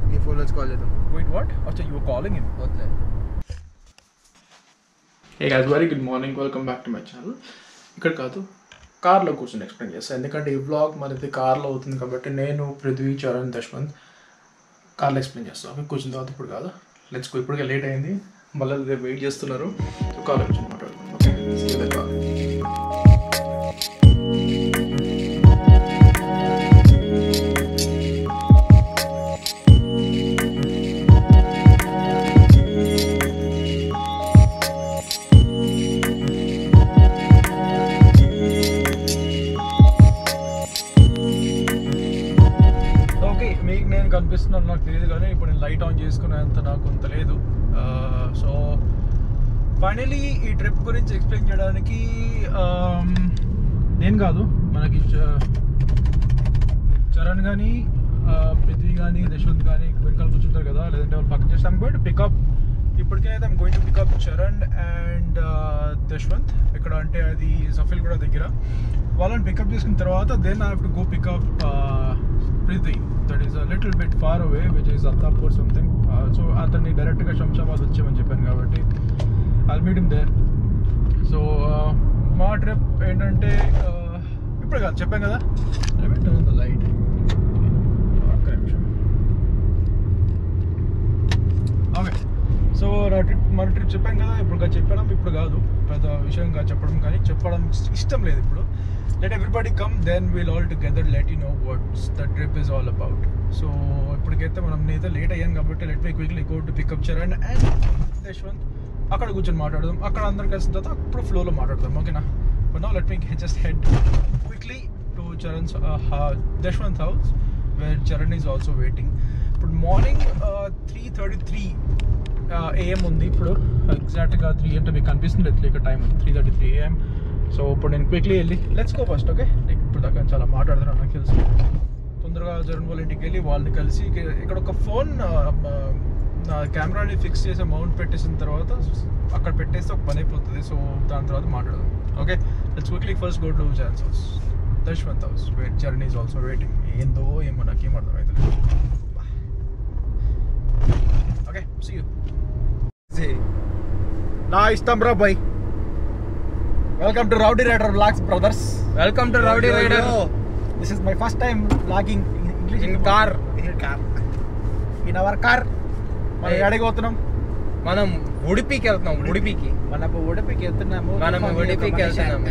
నీ ఫోన్ నుంచి కాల్ చేద్దాం. Wait what? అచ్చా యు ఆర్ కాలింగ్ హిమ్. వద్దులే. Hey guys, very good morning, welcome back to my channel. ఇక్కడ కాదు, కార్లో కూర్చొని ఎక్స్ప్లెయిన్ చేస్తాను, ఎందుకంటే ఈ వ్లాగ్ మనది కార్లో అవుతుంది కాబట్టి నేను, పృథ్వీ, చరణ్, దశ్వంత్ కార్లో ఎక్స్ప్లెయిన్ చేస్తాను. ఓకే, కూర్చున్న తర్వాత ఇప్పుడు కాదు, లెట్స్ గో. ఇప్పటికే లేట్ అయింది, మళ్ళీ వెయిట్ చేస్తున్నారు, సో కార్లో కూర్చొని మాట్లాడుతున్నాం. Okay, see you the car. కనిపిస్తున్నాను నాకు తెలియదు, కానీ ఇప్పుడు నేను లైట్ ఆన్ చేసుకునేంత నాకు అంత లేదు. సో ఫైనలీ ఈ ట్రిప్ గురించి ఎక్స్ప్లెయిన్ చేయడానికి నేను కాదు, మనకి చరణ్ కానీ, పృథ్వీ కానీ, యశ్వంత్ కానీ వెనకాల కూర్చుంటారు కదా, లేదంటే వాళ్ళు పక్కన చేస్తే ఐమ్ గోయింగ్ టు పికప్. ఇప్పటికైతే I'm going to pick up Charan and Yashwant. ఇక్కడ అంటే అది సఫిల్ కూడా దగ్గర. వాళ్ళని పికప్ చేసుకున్న తర్వాత then I have to go pickup Prithvi. That is a little bit far away, which is Attapur something. So అతన్ని డైరెక్ట్గా శంషాబాద్ వచ్చామని చెప్పాను కాబట్టి I'll meet him there. So మా ట్రిప్ ఏంటంటే ఇప్పుడు కాదు, చెప్పాను కదా, టర్న్ ద లైట్. ఒక్క నిమిషం. ఓకే, సో మన ట్రిప్ చెప్పాను కదా, ఇప్పుడు చెప్పడం ఇప్పుడు కాదు, పెద్ద విషయంగా చెప్పడం ఇష్టం లేదు ఇప్పుడు. Let everybody come, then we'll all together let you know what the trip is all about. So ఇప్పటికైతే మనం నేనైతే లేట్ అయ్యాను కాబట్టి let me quickly go to pick up Charan and Yashwant. అక్కడ కూర్చొని మాట్లాడదాం, అక్కడ అందరు కలిసిన తర్వాత అప్పుడు ఫ్లోలో మాట్లాడదాం, ఓకేనా? But now let me just head quickly to Charan's Yashwant's house where Charan is also waiting. ఇప్పుడు మార్నింగ్ 3:33 AM ఉంది. ఇప్పుడు ఎగ్జాక్ట్గా 3 అంటే మీకు కనిపిస్తుంది ఇక్కడ టైం 3:33 AM. సో ఇప్పుడు నేను క్విక్లీ వెళ్ళి లెట్స్ గో ఫస్ట్. ఓకే, ఇప్పుడు దాకా చాలా మాట్లాడుతున్నాను నాకు తెలుసు. తొందరగా చరణ్ వాళ్ళ ఇంటికి వెళ్ళి వాళ్ళని కలిసి ఇక్కడ ఒక ఫోన్ నా కెమెరాని ఫిక్స్ చేసి మౌంట్ పెట్టేసిన తర్వాత అక్కడ పెట్టేస్తే ఒక పని అయిపోతుంది. సో దాని తర్వాత మాట్లాడదాం. Okay, let's quickly first go to Charan's house, Yashwant house, where Charan is also waiting. ఏందో ఏమో నాకేం అర్థమవుతుంది. Okay, see you. నా ఇష్టం రా boy. Welcome to Rowdy Rider Vlogs, brothers. Welcome to Rowdy Rider. This is my first time vlogging English in car. In our car. మనం ఎక్కడికి పోతున్నాం? మనం ఉడిపికి వెళ్తున్నాం. ఉడిపికి వెళ్తున్నాము. మనం ఉడిపికి వెళ్తున్నాము.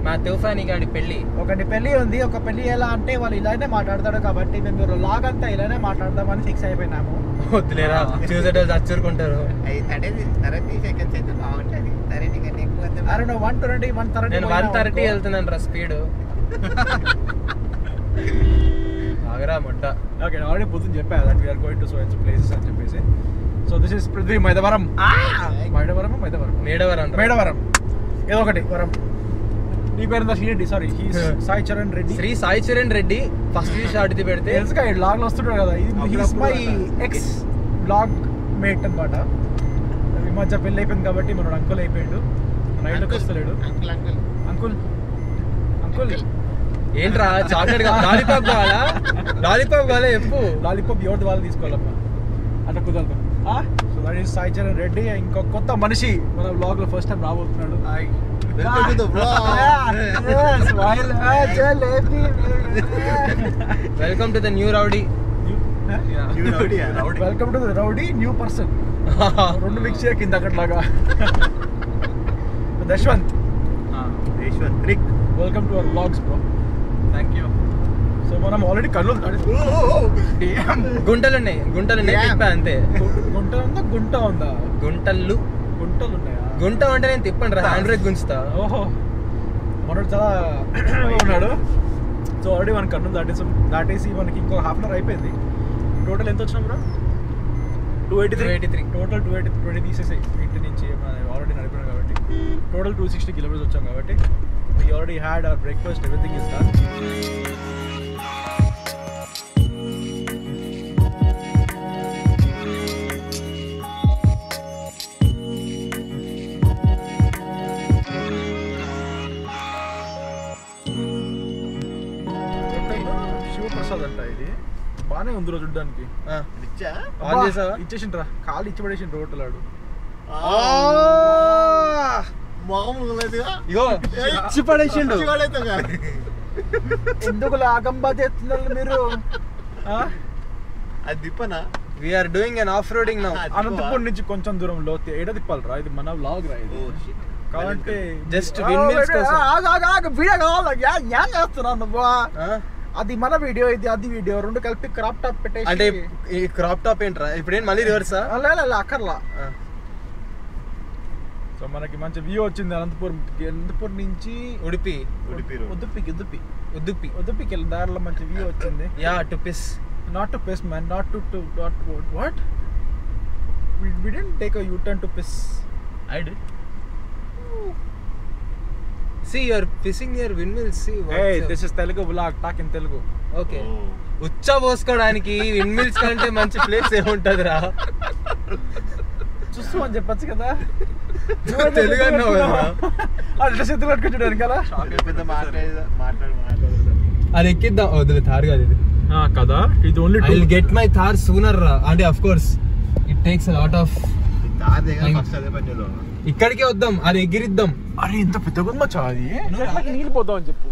మా తూఫాని గాడి పెళ్ళి. ఒకటి పెళ్ళి ఉంది. ఒక పెళ్ళి ఎలా అంటే వాళ్ళు ఇలానే మాట్లాడతాడు కాబట్టి మేము వ్లాగ్ అంతా ఇలానే మాట్లాడదామని ఫిక్స్ అయిపోయినాము. వద్దులేరా, చూసేటో చచ్చుకుంటారు. అరే నువ్వు 120 నేను 130 వెళ్తున్నాను రా స్పీడ్. ఆగరా ముట్ట. ఓకే, ఆల్రెడీ పొద్దున్న చెప్పాను that we are going to so and so places అని చెప్పేసి. So this is Prithvi. Maidavaram Medavaram ఏదో ఒకటి వరం. నీ పేరు Reddy. Sorry, Sai Charan Reddy. Shri Sai Charan Reddy. First short ఇది పెడితే తెలుసుగా బ్లాగ్లో వస్తుంటాడు కదా. ఇది మై ఎక్స్ బ్లాగ్ మేట్ అనమాట. ఈ మధ్య పెళ్ళి అయిపోయింది కాబట్టి మనోడు అంకుల్ అయిపోయాడు. నైట్లోకి వస్తలేడు. అంకుల్ ఏంట్రా చాక్లెట్ లాలీపాప్ కావాలా? లాలీపాప్ కావాలా చెప్పు. లాలీపాప్ ఎవరిది వాళ్ళు తీసుకోవాలమ్మా, అట్లా కుదరదు. So that is Sai Charan Reddy. ఇంకొక కొత్త మనిషి మన బ్లాగ్ లో ఫస్ట్ టైం రాబోతున్నాడు. Welcome to the new rowdy. Welcome to the rowdy new person. రెండు మిక్స్ కింద అక్కట్లాగా. యశ్వంత్ రిక్, welcome to our vlogs bro. Thank you. So మనం ఆల్రెడీ కర్నూలు గుంటలు ఉన్నాయి అంతే. గుంట ఉందా? గుంటలు ఉన్నాయా? గుంట అంటే నేను తిప్పండి రా, హ్యాండ్ బ్రేక్ గుంచుతా. ఓహో, మనోడు చాలా ఉన్నాడు. సో ఆల్రెడీ మన కర్నూలు దాటేసి మనకి ఇంకో హాఫ్ అన్ అవర్ అయిపోయింది. టోటల్ ఎంత వచ్చినాం బ్రో? 283. టోటల్ 220 తీసేసి ఇంటి నుంచి ఆల్రెడీ నడిపాను కాబట్టి టోటల్ 260 కిలోమీటర్స్ వచ్చాం కాబట్టి we already had our breakfast, everything is done. Sivaprasad అంట ఇది. బానే ఉంది రోజు చూడడానికి. ఆన్ చేసావా? ఇచ్చేసిండ్రా, కాలు ఇచ్చి పడేసిండ్రు రోడ్లాడు. ఇగో ఇచ్చి పడేసిండు. ఎందుకు లాగంబా చేస్తున్నారు మీరు? అది దిప్పనా? We are doing an off-roading now. Anantapur నుంచి కొంచెం దూరంలో ఏడ తిప్పాలరా, ఇది మన వ్లాగ్ రా ఇది. కాబట్టి జస్ట్ windmills కోసం. వీడియో కావాలి ఏం చేస్తున్నావు నువ్వు? అది మన వీడియో, ఇది అది వీడియో, రెండు కలిపి క్రాప్ టాప్ పెట్టేసి. అంటే ఈ క్రాప్ టాప్ ఏంట్రా ఇప్పుడు? ఏం మళ్ళీ రివర్సా? అక్కర్లా. సో మనకి మంచి వ్యూ వచ్చింది అనంతపూర్ నుంచి ఉదుపికి వెళ్ళి దారిలో మంచి వ్యూ వచ్చింది. Yeah to piss, not to piss man, not to what we didn't take a U-turn to piss. I did. See, you're pissing your windmills. See what? Hey, this is Telugu vlog, talk in Telugu. Okay. ఉచ్చ పోసుకోవడానికి windmills కంటే మంచి place ఏముంటదిరా? చూస్తూ అని చెప్పచ్చు కదా. తెలుగు అన్నావు కదా, అట్లా చేతులు పట్టుకొచ్చాడు కదా. అది ఎక్కిద్దాం. వదిలే, థార్ కాదు ఇది కదా. ఇది only I will get my Thar sooner రా. అంటే of course it takes a lot of. ఇక్కడికే వద్దాం, అది ఎగిరిద్దాం. అరే ఇంత పెద్దగా ఉంది మచ్చా, అది చెట్లకి నీళ్ళు పోద్దాం అని చెప్పు.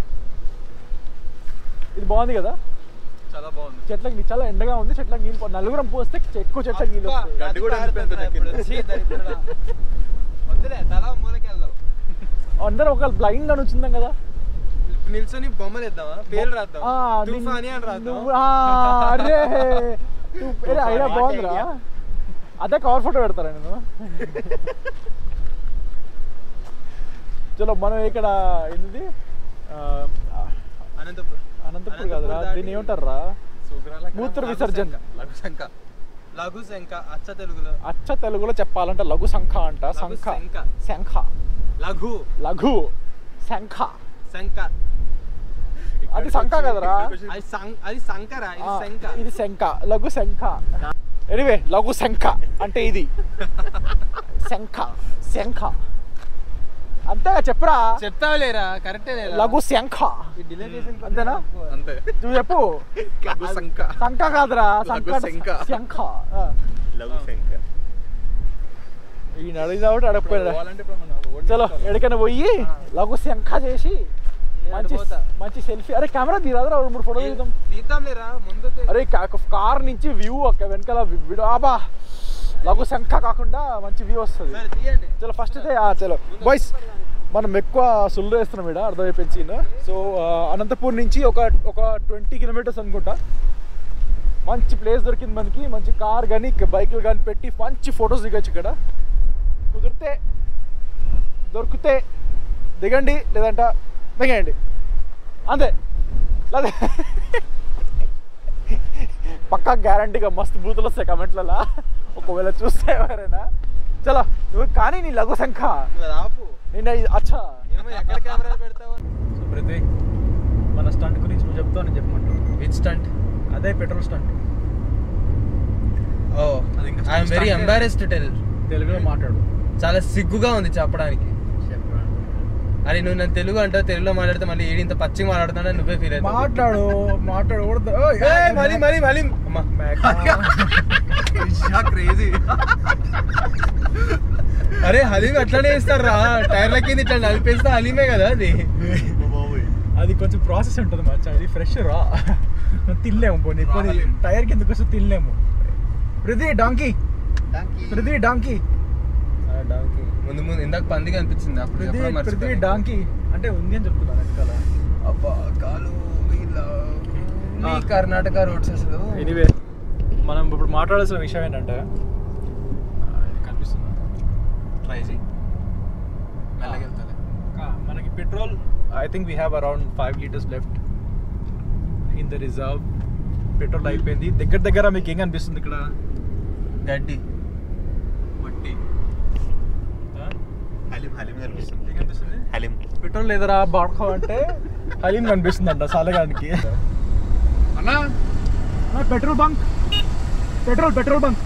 ఇది బాగుంది కదా, చాలా బాగుంది. చెట్లకి చాలా ఎండగా ఉంది, చెట్లకి నీళ్ళు నలుగురం పోస్తే ఎక్కువ చెట్లకి నీళ్ళు అందరం ఒక బ్లైండ్ గా వచ్చిందాం కదా. నిల్చొని బొమ్మలు వేద్దామా, పేర్లు రాద్దాం, తుఫాని అని రాద్దాం. అరే ఐడియా బాగుందిరా. అదే కవర్ ఫోటో పెడతారా నేను? చలో మనం ఇక్కడ ఏంది అనంతపూర్ కాదురా, దీన్ని ఏమంటారా? మూత్ర విసర్జన. లఘు శంఖ. అచ్చ తెలుగులో చెప్పాలంటే లఘు శంఖ అంట. శంఖ లఘు శంఖ. అది శంఖ కదరా, అది శంఖరా. ఇది శంఖ, లఘు శంఖ. ఎనివే లఘు శంఖ అంటే ఇది శంఖ అంతేగా చెప్పరా? చెప్తావులేరా, కరెక్టే. లఘు శంఖ అంతేనా? అంతే, నువ్వు చెప్పు. శంఖ కాదురా, శంఖ. ఈ అడిగి కాబట్టి అడగపోయినా. చలో ఎక్కడికైనా పోయి లఘు శంఖ చేసి మంచి సెల్ఫీ. అరే కెమెరా తీరాదురా, 2-3 ఫోటోలు తీద్దాం. అరే కార్ నుంచి వ్యూ వెనకాల ఆబా లఘు శంఖ కాకుండా మంచి వ్యూ వస్తుంది. చలో ఫస్ట్ అయితే చలో బాయ్స్, మనం ఎక్కువ సుల్లు వేస్తున్నాం ఇక్కడ, అర్థమైపోయింది సీన్. సో అనంతపూర్ నుంచి ఒక 20 కిలోమీటర్స్ అనుకుంటా. మంచి ప్లేస్ దొరికింది మనకి, మంచి కార్ కానీ బైకులు కానీ పెట్టి మంచి ఫొటోస్ దిగచ్చు ఇక్కడ. దొరికితే దిగండి, లేదంట దిగండి అంతే. లేదా పక్కా గ్యారంటీగా మస్తు బూతులు వస్తాయి కమెంట్లలో ఒకవేళ చూస్తే ఎవరైనా. చలో నువ్వు కానీ నీ లఘు శంఖ నేను అచ్చా. సో ప్రతి మన స్టంట్ గురించి నువ్వు చెప్తావు, చెప్పమంటావు. Which stunt? అదే petrol stunt. I'm very embarrassed to tell. తెలుగులో మాట్లాడు. చాలా సిగ్గుగా ఉంది చెప్పడానికి. అరే నువ్వు నన్ను తెలుగు అంటావు, తెలుగులో మాట్లాడితే మళ్ళీ ఏడి ఇంత పచ్చిగా మాట్లాడుతున్నా నువ్వే ఫీల్ అవుతావు. మాట్లాడకూడదు. అరే హలీం అట్లానే వేస్తారా, టైర్ల కింద ఇట్లా నలిపేస్తే హలీమే కదా అది. అది కొంచెం ప్రాసెస్ ఉంటుంది మచ్చా, అది ఫ్రెష్ రా తినలేము. పోనీ టైర్ కిందకి వస్తే తినలేము. డాంకీ ముందు ఇందాక పందిగా అనిపించింది అప్పుడు. డాంకీ అంటే ఉంది అని చెప్తున్నాను వెనకాల. అబ్బా కాలు కర్ణాటక రోడ్స్ అసలు. ఎనీవే మనం ఇప్పుడు మాట్లాడాల్సిన విషయం ఏంటంటే, కనిపిస్తుంది ట్రై చేయి, మెల్లగా వెళ్తాలే. మనకి petrol I think we have around 5 liters left in the reserve. Petrol అయిపోయింది. దగ్గర మీకు ఏం కనిపిస్తుంది ఇక్కడ? గడ్డి, మట్టి. హలీం. పెట్రోల్ లేదరా బాడుకో అంటే హలీం కనిపిస్తుంది అంట సాలగానికి. అన్నా petrol bunk, petrol bunk.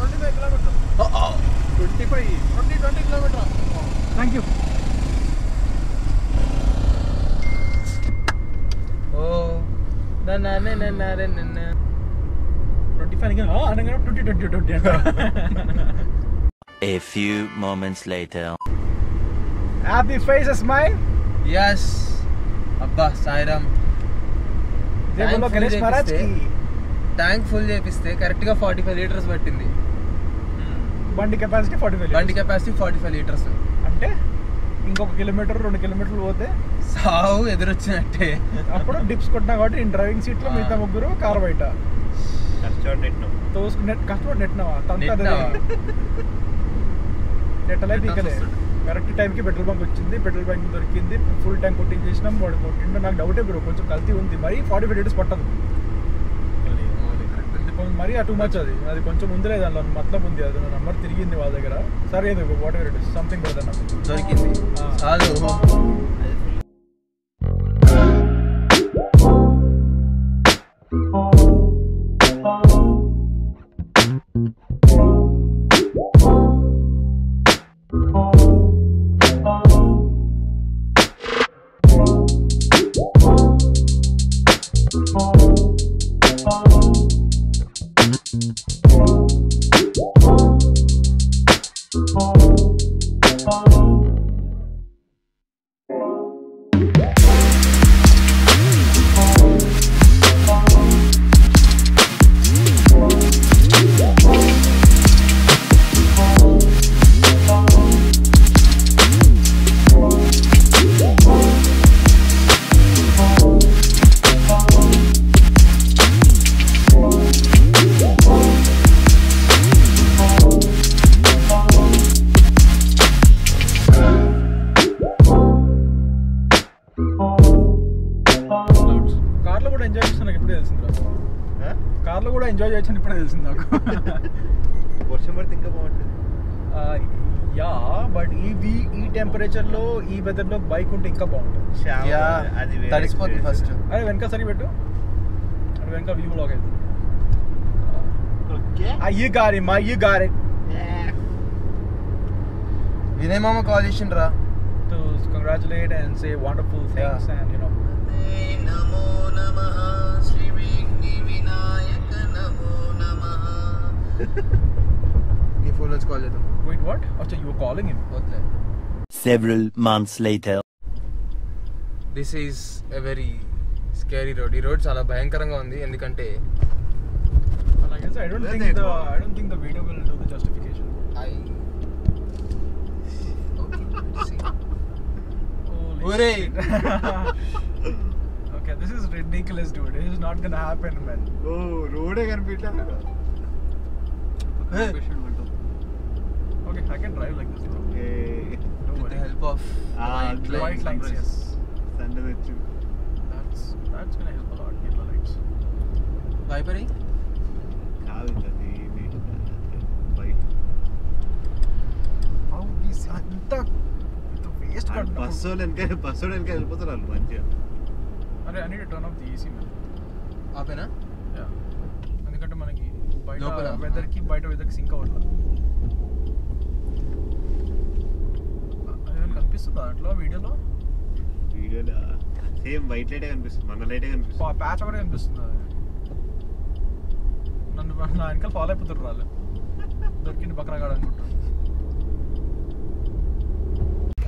25 kilometre. 20 kilometre. Thank you. ఓ 25 అనగా 20 అంట. A few moments later. Happy faces mine. Yes అబ్బా సాయిరామ్. జై బోలో గణేష్ మహారాజ్ కి. ట్యాంక్ ఫుల్ చేపిస్తే కరెక్ట్ గా 45 లీటర్స్ పట్టింది. బండి కెపాసిటీ 45. బండి కెపాసిటీ 45 లీటర్స్ అంటే ఇంకొక కిలోమీటర్ 2 కిలోమీటర్లు పోతే సావు ఎదురొచ్చినట్టే. అప్పుడు డిప్స్ కొట్టినా కాబట్టి నేను డ్రైవింగ్ సీట్ లో మిగతా ముగ్గురు కార్ బయట కష్టపడి నెట్టినావా నెట్టలే పీకలే. కరెక్ట్ టైంకి పెట్రోల్ బంక్ వచ్చింది, పెట్రోల్ బంక్ దొరికింది, ఫుల్ ట్యాంక్ కొట్టించేసినాం. వాడు కొట్టిండో నాకు డౌటే బ్రో, కొంచెం కల్తీ ఉంది. మరీ 45 లీటర్స్ పట్టదు, మరీ టూ మచ్. అది కొంచెం ఉందిలే, దానిలో మతలబ్ ఉంది. అది నంబర్ తిరిగింది వాళ్ళ దగ్గర. సరే what ever it is something దొరికింది. చాలు. కార్లో కూడా ఎంజాయ్ చేయొచ్చు ఇప్పుడే తెలిసింది నాకు. వర్షం పడితే ఇంకా బాగుంటుంది. యా బట్ ఈ టెంపరేచర్లో ఈ వెదర్లో బైక్ ఉంటే ఇంకా బాగుంటుంది. తడిసిపోతుంది ఫస్ట్. అదే వెనక సరి పెట్టు, అది వెనక వ్యూ బ్లాక్ అవుతుంది. You got it, you got it. Vinay మామ కాల్ చేసిండ్రా to congratulate and say wonderful things. And you know, namo namah Shri Vigni Vinayaka namo namah. నీ ఫోన్ నుంచి కాల్ చేద్దాం. wait, what? Achha, you were calling him? వద్దులే. Several months later. This is a very scary road. ఈ road చాలా భయంకరంగా ఉంది. ఎందుకంటే like I said, I don't think the video will do the justification. Hooray! Okay, this is ridiculous, dude. This is not gonna happen, man. రోడే కనిపించలేదు. Okay, I can drive like this, bro. Don't With worry. the help of White lines, yes. Sunday వచ్చింది. That's gonna help a lot. Yellow lights. వైపరీ కాదు అది bike. How is anta waste got bus వెనక వెళ్ళిపోతారు వాళ్ళు మంచిగా. అరే I need to turn off the AC, man. ఆపేనా? Yeah. ఎందుకంటే మనకి లోపల బయట వెదర్కి సింక్ అవ్వట్లేదు. అది కనిపిస్తుందా అట్లా వీడియోలో సేమ్ వైట్ లైటే కనిపిస్తుంది, మన లైటే కనిపిస్తుంది. ప్యాచ్ ఒకటే కనిపిస్తుంది. నన్ను నా వెనకాల ఫాలో అయిపోతారు రాళ్ళు. దొరికింది బక్రాగాడు అనుకుంటారు.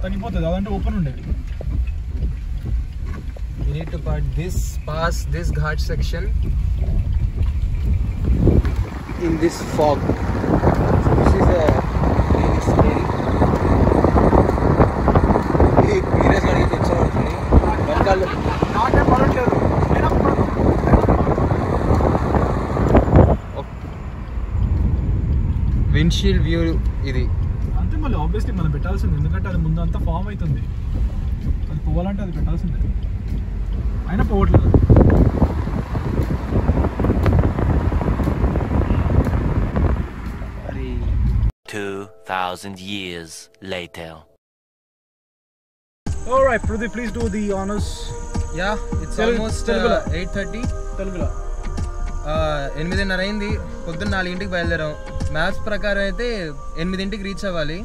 తగ్గిపోతుంది అదంటే ఓపెన్ ఉండేది. We need to pass this ghat section in this fog. This is a really scary. Hey, Neeraj గారికి తెచ్చాడు వెనకాల. నాకేం పడట్లేదు. విండ్షీల్డ్ వ్యూ ఇది. అంతే మళ్ళీ ఆబ్వియస్లీ మనం పెట్టాల్సింది, ఎందుకంటే అది ముందు అంతా ఫామ్ అవుతుంది. అది పోవాలంటే అది పెట్టాల్సిందే, అయినా పోవట్లేదు. 2000 years later. Alright, Pradeep, please do the honors. Yeah, it's almost Telugulo. 8:30. తెలుగులో 8:30 అయింది. పొద్దున్న 4 బయలుదేరాం. మ్యాప్స్ ప్రకారం అయితే 8 రీచ్ అవ్వాలి.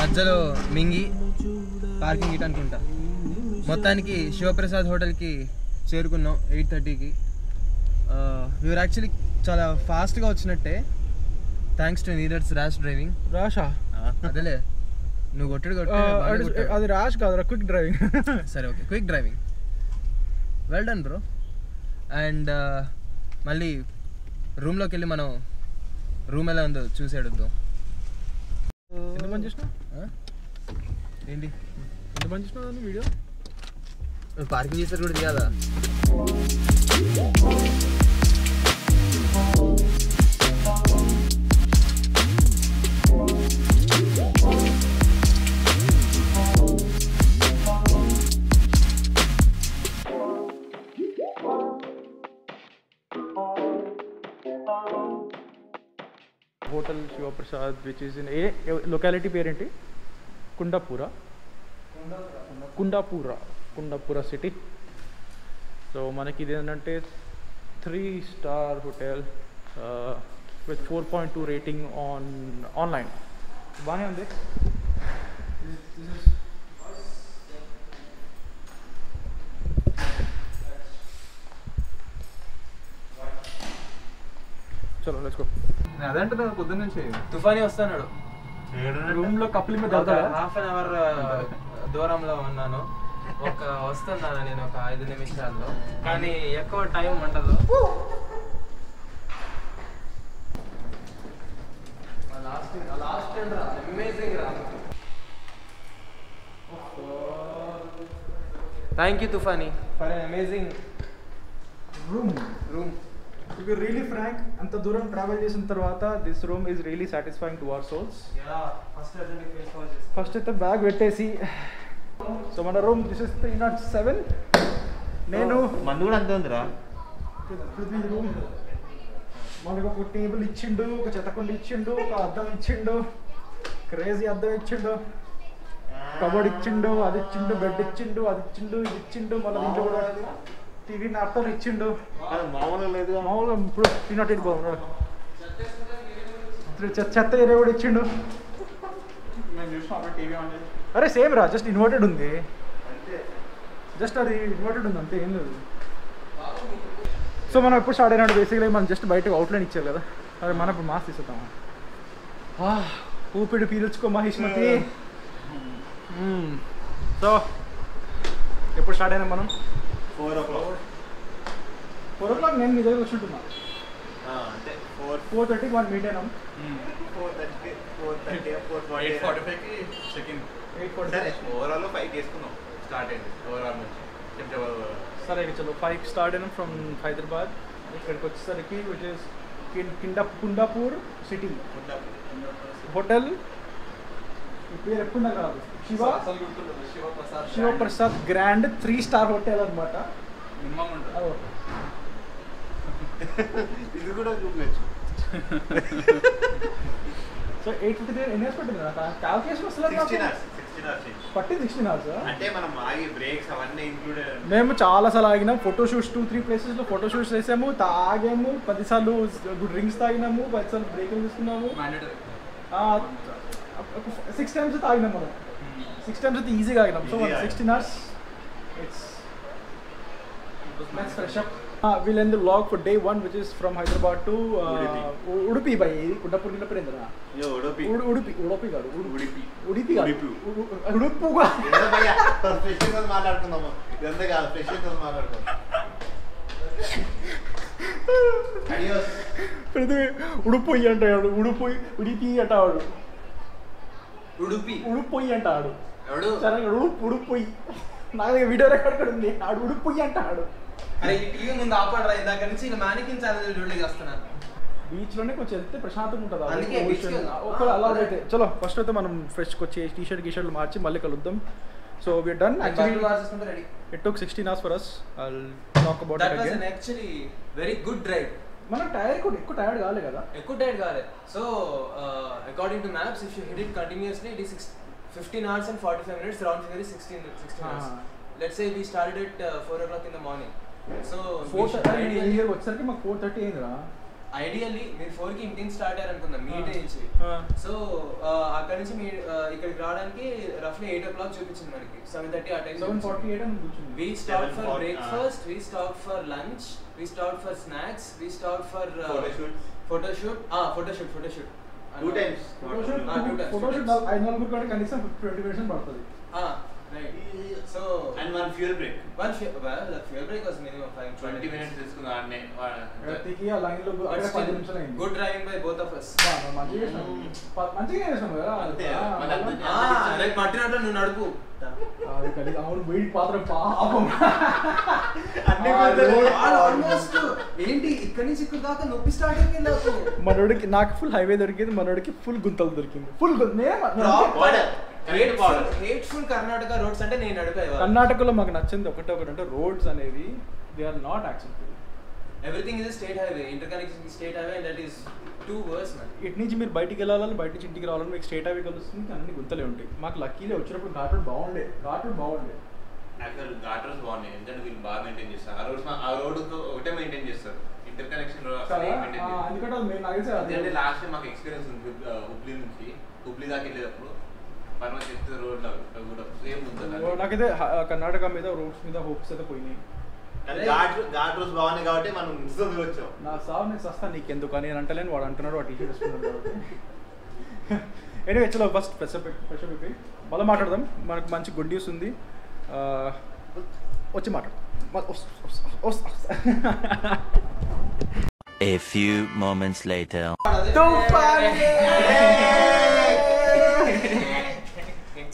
మధ్యలో మింగి పార్కింగ్ ఇట్ అనుకుంటా. మొత్తానికి శివప్రసాద్ హోటల్కి చేరుకున్నాం 8:30కి. వీఆర్ యాక్చువల్లీ చాలా ఫాస్ట్గా వచ్చినట్టే, thanks to Neeraj rash driving. Rasha అదేలే నువ్వు కొట్టడు అది ర్యాష్ కాదు, క్విక్ డ్రైవింగ్. సరే okay, quick driving. Well done bro. And మళ్ళీ రూమ్లోకి వెళ్ళి మనం రూమ్ ఎలా ఉందో చూసేడుద్దాం. ఎంత మంది చేసినా ఏంటి ఎంత మంది చేసినా వీడియో? పార్కింగ్ చేసారు కూడా తీయాలా? Hotel Shivaprasad which is in a locality పేరేంటి? కుండాపుర సిటీ. సో మనకి ఇది ఏంటంటే 3-star hotel with 4.2 rating online. బాగానే ఉంది. చలో లెట్స్ గో. అదంటే పొద్దున్న నుంచి తుఫాని వస్తున్నాడు. రూమ్ లో కప్పుల మీద హాఫ్ అన్ అవర్ దూరంలో ఉన్నాను. వస్తున్నాను నేను ఒక 5 నిమిషాల్లో, కానీ ఎక్కువ టైం ఉండదు. Thank you Tufani for an amazing room. room. To be really frank, అంత దూరం ట్రావెల్ చేసిన తర్వాత this room is really satisfying to our souls. First అయితే బ్యాగ్ పెట్టేసి, సో మన రూమ్ దిస్ ఇస్ 307. నేను మందు కూడా అంతే ఉందిరా. పృథ్వీ రూమ్ మనకు ఒక టేబుల్ ఇచ్చిండు, ఒక చెత్తకొండ ఇచ్చిండు, ఒక అద్దం ఇచ్చిండు, క్రేజీ అద్దం ఇచ్చిండు, కబోర్డ్ ఇచ్చిండు, అది ఇచ్చిండు, బెడ్ ఇచ్చిండు, అది ఇచ్చిండు, ఇది ఇచ్చిండు, మళ్ళీ దీంట్లో కూడా టీవీ ల్యాప్టాప్ ఇచ్చిండు. మామూలుగా లేదు. మామూలుగా ఇప్పుడు తినట్టు బాగున్నాడు. చెత్త ఏరియా కూడా ఇచ్చిండు. అరే సేమ్ రా, జస్ట్ ఇన్వర్టెడ్ ఉంది, జస్ట్ అది ఇన్వర్టెడ్ ఉంది అంతే, ఏం లేదు. సో మనం ఎప్పుడు స్టార్ట్ అయినాడు బేసిక్లీ మనం జస్ట్ బయటకు అవుట్లైన్ ఇచ్చారు కదా, అదే మనం ఇప్పుడు మాస్ తీసేద్దాం. ఊపిడి పీల్చుకో మహిష్మతి. సో ఎప్పుడు స్టార్ట్ అయినా మనం 4 o'clock. 4 o'clock నేను మీ దగ్గర వచ్చుంటున్నా. అంటే 4:30 మనం మీట్ అయినాం. 8:45కి చెక్-ఇన్. 8:45 ఓవరాల్ 5 చేసుకున్నాం. స్టార్ట్ అయింది ఓవరాల్ నుంచి. సరే చలో 5 స్టార్ట్ అయినాం ఫ్రమ్ హైదరాబాద్. ఇక్కడికి వచ్చేసరికి which is Kundapur city hotel. పేరు ఎప్పుడు కాదు, శివప్రసాద్ గ్రాండ్ 3-star హోటల్ అనమాట. ఇది కూడా చూడలేదు. సో 8:53 ఎన్ని ఇయర్స్ పట్టింది క్యాల్కులేషన్ వస్తుంది. 16 hours పట్టింది 16 hours. అంటే మనం ఆగి బ్రేక్స్ అవన్నీ ఇంక్లూడెడ్. మేము చాలాసార్లు ఆగినాం. ఫోటోషూట్స్ 2-3 ప్లేసెస్లో ఫోటోషూట్స్ చేసాము, తాగాము, 10 సార్లు డ్రింక్స్ తాగినాము, 10 సార్లు బ్రేకులు తీసుకున్నాము. 6 times తాగినాం మనం. 6 times అయితే ఈజీగా ఆగినాం. So 16 hours. Let's fresh up. We'll end the vlog for day 1 which is from Hyderabad to Udupi by Kundapur కింద పేరు ఏందిరా? ఉడుపి కాదు ఉడిపి ఉడుపుగా ఫ్రెష్ మాట్లాడుకుందాము. ఇదంతా కాదు, ఫ్రెష్ మాట్లాడుకుందాం. ఉడుపోయి అంటాడు, ఉడిపి అంటాడు, ఉడుపోయి అంటాడు. సరే ఉడుపోయి నా దగ్గర వీడియో రికార్డ్ ఉంది. ఆడు ఉడుపోయి అంటాడు. అరే ఈ టీవీ ముందు ఆపడరా, ఇందాక నుంచి ఇలా మ్యానికిన్ ఛాలెంజ్ జోడీ చేస్తున్నాను. బీచ్ లోనే కొంచెం వెళ్తే ప్రశాంతంగా ఉంటుంది. అందుకే beach కి వెళ్దాం. ఒకవేళ అలా అయితే చలో ఫస్ట్ అయితే మనం ఫ్రెష్కి వచ్చి టీ-షర్ట్లు మార్చి మళ్ళీ కలుద్దాం. So we are done. Actually it took 16 hours for us. I'll talk about that it was again. an actually very good drive. మనం టైర్ కూడా ఎక్కువ టైర్డ్ కాలే కదా. ఎక్కువ టైర్డ్ కాలే. So according to maps if you hit it continuously it is 15 hours and 45 minutes, round figure is 16 hours. Let's say we started at 4 o'clock in the morning. So 4:30 వచ్చేసరికి మాకు 4:30 అయిందిరా. Ideally మీరు 4 కి ఇంటింగ్ start అయ్యారు అనుకుందాం మీ ఇంటి నుంచి. సో అక్కడ నుంచి మీ ఇక్కడికి రావడానికి రఫ్లీ 8 o'clock చూపించింది మనకి. 7:30 ఆ టైం 7:48 అని కూర్చుంది. We stopped for breakfast, we stopped for lunch, we stopped for snacks, we stopped for photoshoot. Two times. Photoshoot 5-4 కూడా కనీసం 20 minutes పడుతుంది. Right. So and one fuel break. Well, the fuel break was minimum 20 minutes తీసుకున్నా అన్నే. ప్రతికి ఆ line లో అక్కడ 10 నిమిషాలు అయింది. Good driving by both of us. మంచిగా చేసాం కదా. అంతే. రేపు మట్టినట్టు నువ్వు నడుపు. అవును వెయిట్ పాత్ర పాపం. ఆల్మోస్ట్ ఏంటి ఇక్కడి నుంచి ఇక్కడ దాకా నొప్పి స్టార్ట్ అయింది నాకు. మనోడికి నాకు ఫుల్ హైవే దొరికింది, మనోడికి ఫుల్ గుంతలు దొరికింది. ఫుల్ హేట్ఫుల్ కర్ణాటక రోడ్స్ అంటే నేను నడిపేవా. కర్ణాటకలో మాకు నచ్చింది ఒకటే అంటే రోడ్స్ అనేవి they are not acceptable. Everything is state highway, inter connection state highway and that is too worse man. ఇటు నుంచి మీరు బయటికి వెళ్ళాలని, బయట నుంచి ఇంటికి రావాలని మీకు స్టేట్ హైవే కలుస్తుంది, అన్ని గుంతలే ఉంటాయి. మాకు లక్కీలే వచ్చినప్పుడు ఘాట్ బాగుండే. యాక్చువల్ ఘాటర్స్ బాగున్నాయి ఎందుకంటే వీళ్ళు బాగా మెయింటైన్ చేస్తారు. ఆ రోడ్ ఒకటే మెయింటైన్ చేస్తారు. ఇంటర్ కనెక్షన్ ఎందుకంటే లాస్ట్ టైం మాకు ఎక్స్పీరియన్స్ ఉంది హుబ్లీ దాకా వెళ్ళేటప్పుడు పర్వాలేదు చెప్తే రోడ్ కూడా సేమ్ ఉంటుంది. నాకైతే కర్ణాటక మీద రోడ్స్ మీద హోప్స్ అయితే పోయినాయి. ఘాట్ రోడ్స్ బాగున్నాయి కాబట్టి మనం నిజంగా వచ్చాం. నా సార్ నేను సస్తా నీకెందుకు అని నేను అంటలేను, వాడు అంటున్నాడు, వాడు టీషర్ట్ వేసుకున్నాడు కాబట్టి. ఎనీవే చలో ఫస్ట్ ఫ్రెషప్ అయిపోయి మళ్ళీ మాట్లాడదాం. మనకు మంచి గుడ్ న్యూస్ ఉంది, వచ్చి మాట్లాడదాం. A few moments later.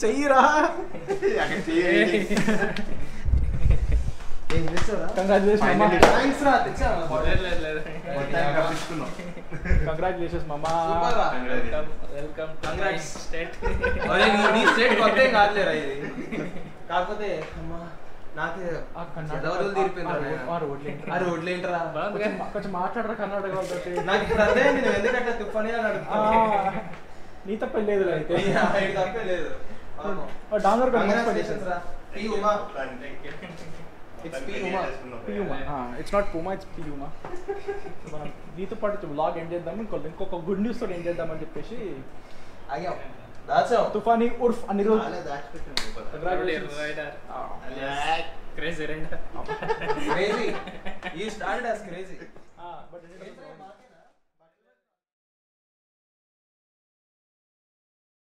చెయ్యిరా. కంగ్రాచులేషన్స్ మామా. కాకపోతే కొంచెం మాట్లాడరా కర్ణాటక వాళ్ళతో. ఎందుకంటే తుఫాని నీ తప్ప లేదు అయితే తప్పే లేదు. It's not Puma, it's Piuma. మనం నీతో పాటు వ్లాగ్ ఎండ్ చేద్దాం, ఇంకొక గుడ్ న్యూస్ తోటి ఎండ్ చేద్దామని చెప్పేసి తుఫాని ఉర్ఫ్ Anirudh. Crazy. He started as crazy. But